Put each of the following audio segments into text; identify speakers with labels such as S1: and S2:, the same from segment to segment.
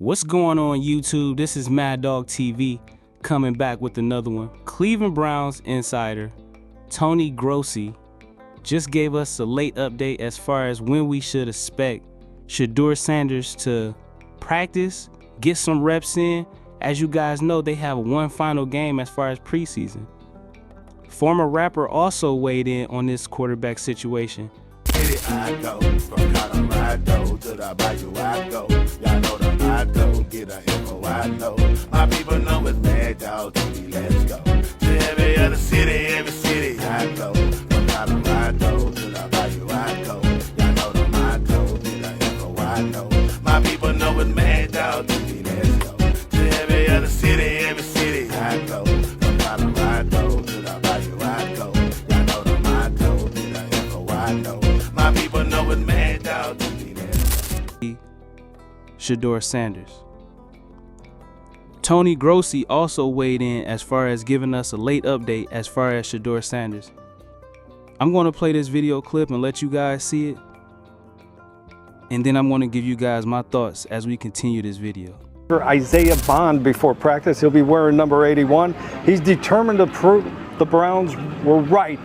S1: What's going on YouTube? This is Mad Dog TV coming back with another one. Cleveland Browns insider Tony Grossi just gave us a late update as far as when we should expect Shedeur Sanders to practice, get some reps in. As you guys know, they have one final game as far as preseason. Former rapper also weighed in on this quarterback situation.
S2: I go from Colorado to the Bayou. I go, y'all know the motto. Get a info. I know my people know it's Mad Dog TV. Let's go to every other city. I go from Colorado to the Bayou. I go, y'all know the motto. Get a info. I know my people know it's Mad Dog TV. Let's go to every other city. I go from Colorado to the Bayou. I go, y'all know the motto. Get a info. I know. My people know it's Mad Dog TV.
S1: Shedeur Sanders. Tony Grossi also weighed in as far as giving us a late update as far as Shedeur Sanders. I'm going to play this video clip and let you guys see it. And then I'm going to give you guys my thoughts as we continue this video.
S3: Isaiah Bond before practice. He'll be wearing number 81. He's determined to prove the Browns were right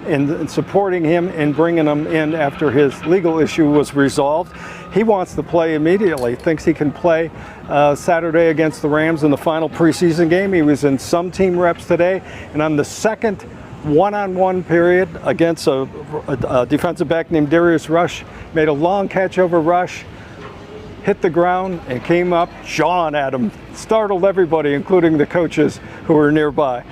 S3: in supporting him and bringing him in after his legal issue was resolved. He wants to play immediately, thinks he can play Saturday against the Rams in the final preseason game. He was in some team reps today, and on the second one-on-one period against a defensive back named Darius Rush, made a long catch-over rush, hit the ground, and came up jawing at him. Startled everybody, including the coaches who were nearby.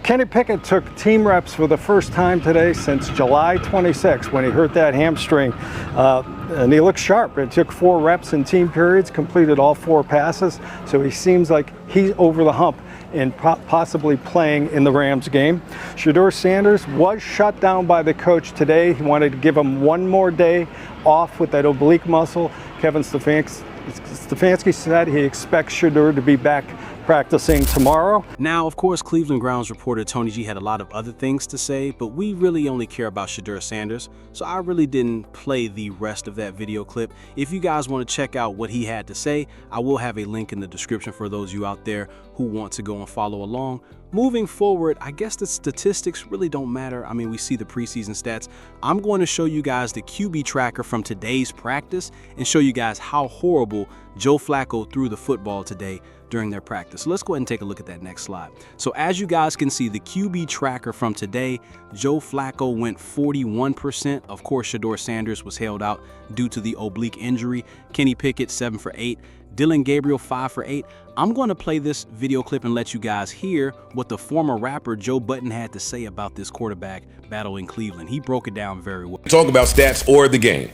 S3: Kenny Pickett took team reps for the first time today since July 26 when he hurt that hamstring, and he looked sharp. It took 4 reps in team periods, completed all 4 passes, so he seems like he's over the hump and possibly playing in the Rams game. Shedeur Sanders was shut down by the coach today. He wanted to give him one more day off with that oblique muscle. Kevin Stefanski said he expects Shedeur to be back practicing tomorrow.
S1: Now, of course, Cleveland Browns reporter Tony G had a lot of other things to say, but we really only care about Shedeur Sanders, so I really didn't play the rest of that video clip. If you guys want to check out what he had to say, I will have a link in the description for those of you out there who want to go and follow along. Moving forward, I guess the statistics really don't matter. I mean, we see the preseason stats. I'm going to show you guys the QB tracker from today's practice and show you guys how horrible Joe Flacco threw the football today during their practice. So let's go ahead and take a look at that next slide. So as you guys can see, the QB tracker from today, Joe Flacco went 41%. Of course, Shedeur Sanders was held out due to the oblique injury. Kenny Pickett, 7 for 8. Dillon Gabriel, 5 for 8. I'm going to play this video clip and let you guys hear what the former rapper Joe Budden had to say about this quarterback battle in Cleveland. He broke it down very well.
S4: Talk about stats or the game.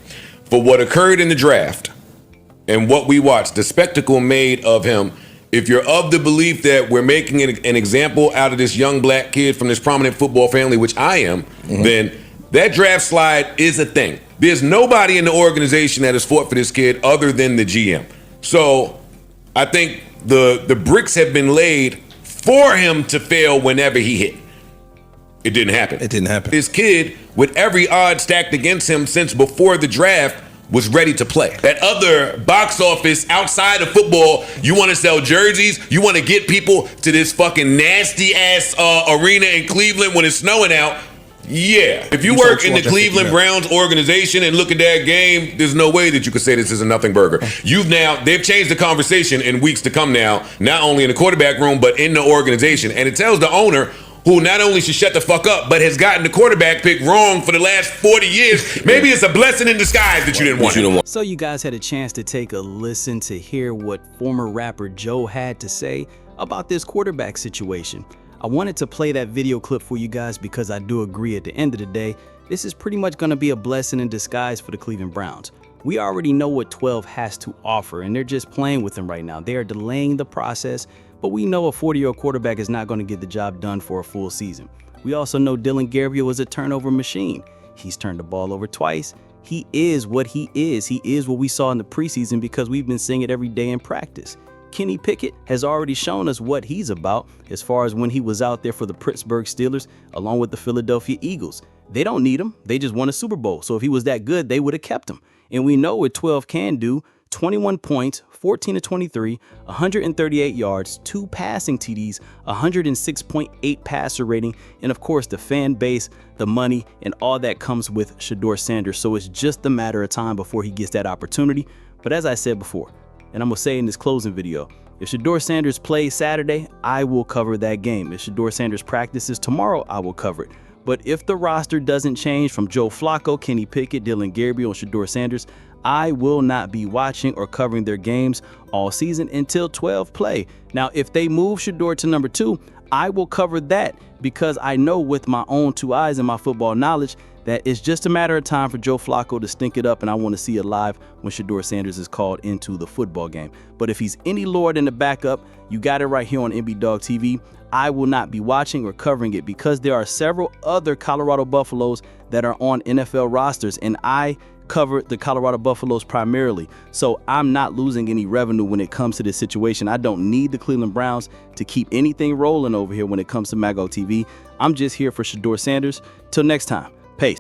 S4: For what occurred in the draft and what we watched, the spectacle made of him, if you're of the belief that we're making an example out of this young black kid from this prominent football family, which I am, then that draft slide is a thing. There's nobody in the organization that has fought for this kid other than the GM. So I think the bricks have been laid for him to fail whenever he hit. It didn't happen.
S5: It didn't happen.
S4: This kid, with every odd stacked against him since before the draft, was ready to play. That other box office outside of football, you want to sell jerseys, you want to get people to this fucking nasty ass arena in Cleveland when it's snowing out. Yeah. If you work in the Cleveland Browns organization and look at that game, there's no way that you could say this is a nothing burger. They've changed the conversation in weeks to come now, not only in the quarterback room, but in the organization. And it tells the owner, who not only should shut the fuck up, but has gotten the quarterback pick wrong for the last 40 years. Maybe it's a blessing in disguise that you didn't want.
S1: So you guys had a chance to take a listen to hear what former rapper Joe had to say about this quarterback situation. I wanted to play that video clip for you guys because I do agree at the end of the day, this is pretty much going to be a blessing in disguise for the Cleveland Browns. We already know what 12 has to offer, and they're just playing with him right now. They are delaying the process, but we know a 40-year-old quarterback is not going to get the job done for a full season. We also know Dillon Gabriel is a turnover machine. He's turned the ball over twice. He is what he is. He is what we saw in the preseason because we've been seeing it every day in practice. Kenny Pickett has already shown us what he's about as far as when he was out there for the Pittsburgh Steelers along with the Philadelphia Eagles. They don't need him. They just won a Super Bowl. So if he was that good, they would have kept him. And we know what 12 can do. 21 points, 14 of 23, 138 yards, 2 passing TDs, 106.8 passer rating, and of course the fan base, the money, and all that comes with Shedeur Sanders. So it's just a matter of time before he gets that opportunity. But as I said before, and I'm gonna say in this closing video, if Shedeur Sanders plays Saturday, I will cover that game. If Shedeur Sanders practices tomorrow, I will cover it. But if the roster doesn't change from Joe Flacco, Kenny Pickett, Dylan Gabriel, and Shedeur Sanders, I will not be watching or covering their games all season until 12 play. Now, if they move Shedeur to number 2, I will cover that because I know with my own 2 eyes and my football knowledge that it's just a matter of time for Joe Flacco to stink it up, and I want to see it live when Shedeur Sanders is called into the football game. But if he's any lower than the backup, you got it right here on NB Dog TV. I will not be watching or covering it because there are several other Colorado Buffaloes that are on NFL rosters, and I cover the Colorado Buffaloes primarily. So I'm not losing any revenue when it comes to this situation. I don't need the Cleveland Browns to keep anything rolling over here when it comes to Magog TV. I'm just here for Shedeur Sanders. Till next time, peace.